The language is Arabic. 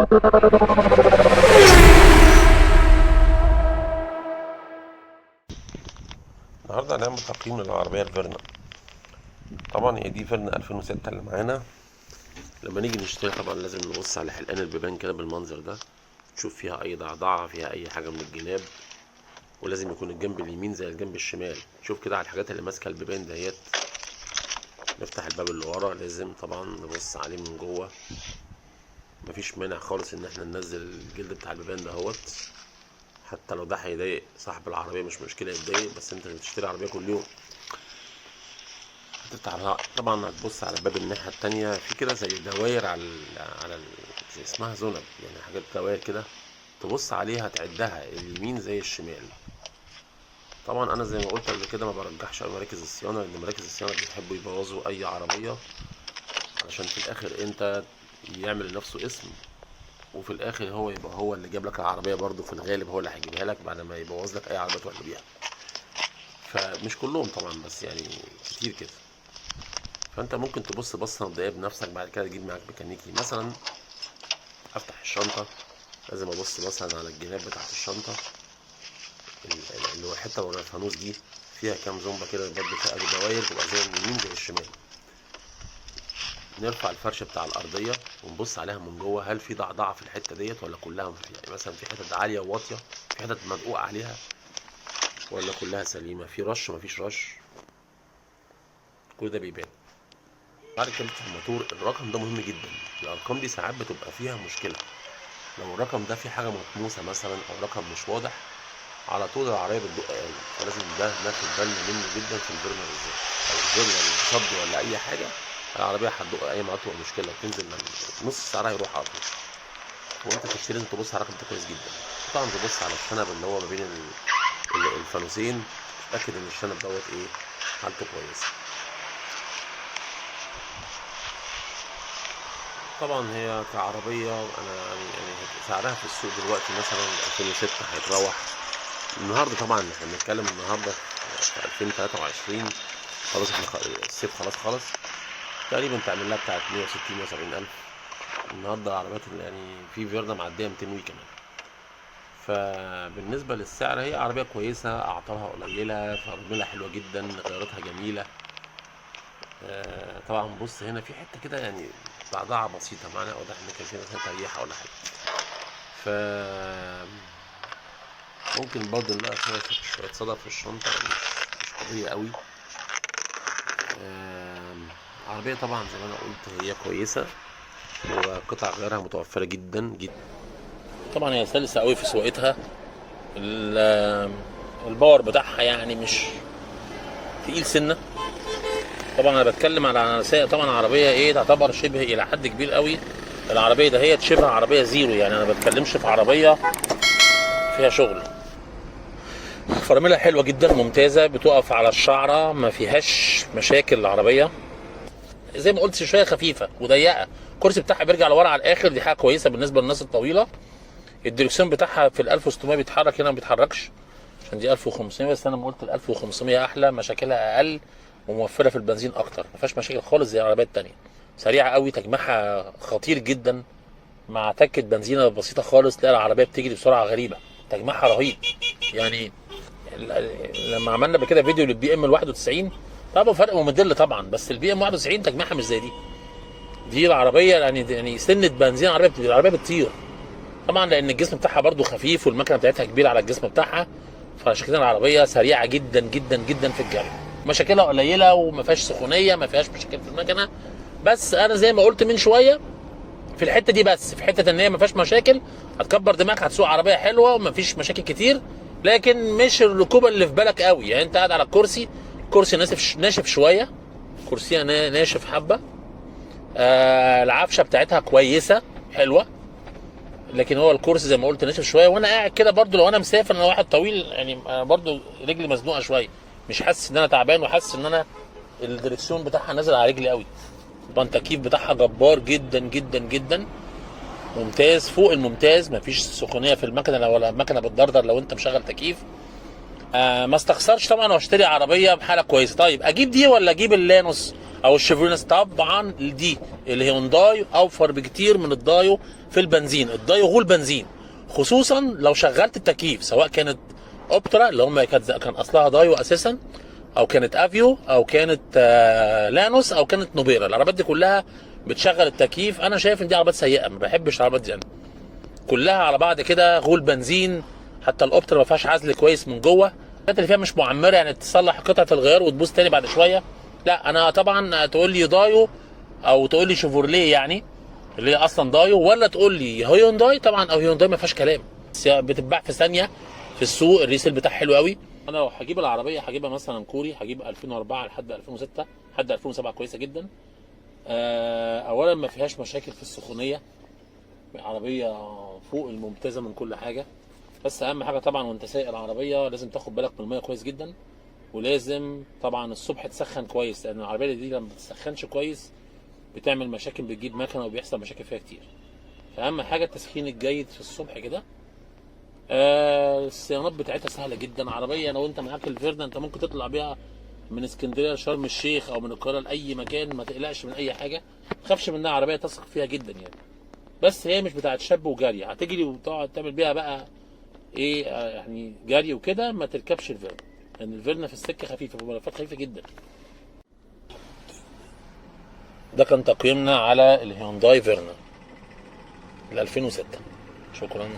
النهارده هنعمل تقييم للعربية الفيرنا. طبعا هي دي فيرنا 2006 اللي معانا. لما نيجي نشتري طبعا لازم نبص على حلقان البيبان كده بالمنظر ده، تشوف فيها اي ضعضعة، فيها اي حاجة من الجناب، ولازم يكون الجنب اليمين زي الجنب الشمال. شوف كده على الحاجات اللي ماسكة البيبان دهيت. نفتح الباب اللي ورا، لازم طبعا نبص عليه من جوه. مفيش مانع خالص ان احنا ننزل الجلد بتاع البيبان دهوت، حتى لو ده هيضايق صاحب العربية مش مشكلة يتضايق، بس انت بتشتري عربية كل يوم. هتفتح طبعا، هتبص على باب الناحية التانية، في كده زي دواير زي اسمها زنب، يعني حاجات دواير كده تبص عليها تعدها اليمين زي الشمال. طبعا انا زي ما قلت قبل كده ما برجحش أوي مراكز الصيانة، لان مراكز الصيانة بيحبوا يبوظوا اي عربية علشان في الاخر انت يعمل لنفسه اسم، وفي الاخر هو يبقى هو اللي جاب لك العربية برضو، في الغالب هو اللي هيجيبها لك بعد ما يبوظ لك اي عربية تروح بيها. فمش كلهم طبعا، بس يعني كتير كده. فانت ممكن تبص بصه مبدئيه بنفسك، بعد كده تجيب معاك ميكانيكي. مثلا افتح الشنطه، لازم ابص مثلا على الجناب بتاعت الشنطه، اللي هو الحته ورا الفانوس دي فيها كام زومبه كده برضه، فيها دواير تبقى زي اليمين زي الشمال. نرفع الفرشه بتاع الارضيه ونبص عليها من جوه، هل في ضعضعه في الحته ديت ولا كلها يعني مثلا في حتت عاليه وواطيه، في حتت مدقوق عليها، ولا كلها سليمه، في رش مفيش رش. كل ده بيبان. بعد كده بتفتح الموتور. الرقم ده مهم جدا، الارقام دي ساعات بتبقى فيها مشكله. لو الرقم ده فيه حاجه مطموسه مثلا او رقم مش واضح، على طول العربيه بتدق قوي. فلازم ده ناخد بالنا منه جدا في الفيرنا بالذات. او الفيرنا صد ولا اي حاجه، العربيه هتدق اي ما تبقى مشكله، تنزل نص سعرها يروح على طول. وانت بتشتري لازم تبص على الرقم ده كويس جدا. طبعا تبص على الشنب اللي هو ما بين الفانوسين، تتاكد ان الشنب دوت ايه، حالته كويسه. طبعا هي كعربية أنا يعني سعرها في السوق دلوقتي مثلا 2006 هيتراوح. النهاردة طبعا احنا بنتكلم النهاردة في 2023، خلاص الصيف خلاص تقريبا تعمل لها بتاعت 160 170 ألف. النهاردة العربيات يعني في فيرنا معدية 200 وي كمان. فبالنسبة للسعر هي عربية كويسة، أعطالها قليلة، فرملة حلوة جدا، غياراتها جميلة. طبعا بص هنا في حته كده يعني ضعضعه بسيطه معانا، واضح ان كان في مثلا تريحه ولا حاجه. ف ممكن برضه نلاقي شويه صدى في الشنطه، مش قويه قوي. عربيه طبعا زي ما انا قلت هي كويسه، وقطع غيارها متوفره جدا جدا. طبعا هي سلسه قوي في سواقتها. الباور بتاعها يعني مش تقيل سنه. طبعا انا بتكلم على طبعا عربيه ايه تعتبر شبه الى حد كبير قوي. العربيه ده هي شبه عربيه زيرو، يعني انا بتكلمش في عربيه فيها شغل. فراملها حلوه جدا ممتازه، بتقف على الشعره، ما فيهاش مشاكل. العربيه زي ما قلت شويه خفيفه وضيقه، الكرسي بتاعها بيرجع لورا على الاخر، دي حاجه كويسه بالنسبه للناس الطويله. الدركسيون بتاعها في ال 1600 بيتحرك، هنا ما بيتحركش عشان دي 1500، بس انا قلت ال 1500 احلى، مشاكلها اقل وموفره في البنزين اكتر، ما فيهاش مشاكل خالص زي العربيات التانيه. سريعه قوي، تجميعها خطير جدا، مع تكه بنزينه بسيطه خالص تلاقي العربيه بتجري بسرعه غريبه، تجميعها رهيب. يعني لما عملنا بكده فيديو للبي ام ال 91، طبعا فرق موديل طبعا، بس البي ام 91 تجميعها مش زي دي العربيه يعني سنه بنزين، العربيه بتطير طبعا، لان الجسم بتاعها برده خفيف والمكنه بتاعتها كبيره على الجسم بتاعها، فعشان كده العربيه سريعه جدا جدا جدا في الجري. مشاكلها قليله وما فيهاش سخونيه، ما فيهاش مشاكل في المكنه. بس انا زي ما قلت من شويه في الحته دي، بس في حته ان هي ما فيهاش مشاكل، هتكبر دماغك، هتسوق عربيه حلوه وما فيش مشاكل كتير، لكن مش الركوبه اللي في بالك قوي. يعني انت قاعد على الكرسي ناشف شويه، كرسيها ناشف حبه. العفشه بتاعتها كويسه حلوه، لكن هو الكرسي زي ما قلت ناشف شويه. وانا قاعد كده برضو لو انا مسافر، انا واحد طويل يعني، انا برضو رجلي مزنوقه شويه، مش حاسس ان انا تعبان، وحاسس ان انا الدركسيون بتاعها نازل على رجلي قوي. طبعا التكييف بتاعها جبار جدا جدا جدا، ممتاز فوق الممتاز، مفيش سخونيه في المكنه ولا المكنه بتدردر لو انت مشغل تكييف. ما استخسرش طبعا واشتري عربيه بحاله كويسه. طيب اجيب دي ولا اجيب اللانوس؟ او الشيفروليه طبعا دي الهيونداي اوفر بكتير من الدايو في البنزين. الدايو هو البنزين، خصوصا لو شغلت التكييف، سواء كانت اوبترا اللي هم كان اصلها دايو اساسا، او كانت افيو، او كانت لانوس، او كانت نوبيرا. العربيات دي كلها بتشغل التكييف. انا شايف ان دي عربيات سيئه، ما بحبش العربيات دي انا. كلها على بعض كده غول بنزين. حتى الاوبترا ما فيهاش عزل كويس من جوه. الحاجات اللي فيها مش معمره، يعني تصلح قطعه الغيار وتبوظ تاني بعد شويه. لا انا طبعا تقول لي دايو او تقول لي شيفورليه يعني اللي هي اصلا دايو، ولا تقول لي هيونداي طبعا، او هيونداي ما فيهاش كلام، بتتباع في ثانيه في السوق. الريسيل بتاعها حلو قوي. انا لو هجيب العربيه هجيبها مثلا كوري، هجيب 2004 لحد 2006 لحد 2007 كويسه جدا. اولا ما فيهاش مشاكل في السخونيه، عربيه فوق الممتازه من كل حاجه. بس اهم حاجه طبعا وانت سايق العربيه لازم تاخد بالك من الميه كويس جدا، ولازم طبعا الصبح تسخن كويس، لان العربيه دي لما ما بتسخنش كويس بتعمل مشاكل، بتجيب مكنه وبيحصل مشاكل فيها كتير. فاهم حاجه التسخين الجيد في الصبح كده. الصيانات بتاعتها سهله جدا. عربيه لو انت معاك الفيرنا انت ممكن تطلع بيها من اسكندريه لشرم الشيخ او من القاهره لاي مكان، ما تقلقش من اي حاجه، ما تخافش منها، عربيه تثق فيها جدا يعني. بس هي مش بتاعت شاب وجاري هتجري وتقعد تعمل بيها بقى ايه يعني جري وكده. ما تركبش الفيرنا، لان الفيرنا في السكه خفيفه، بملفات خفيفه جدا. ده كان تقييمنا على الهيونداي فيرنا ال 2006. شكرا.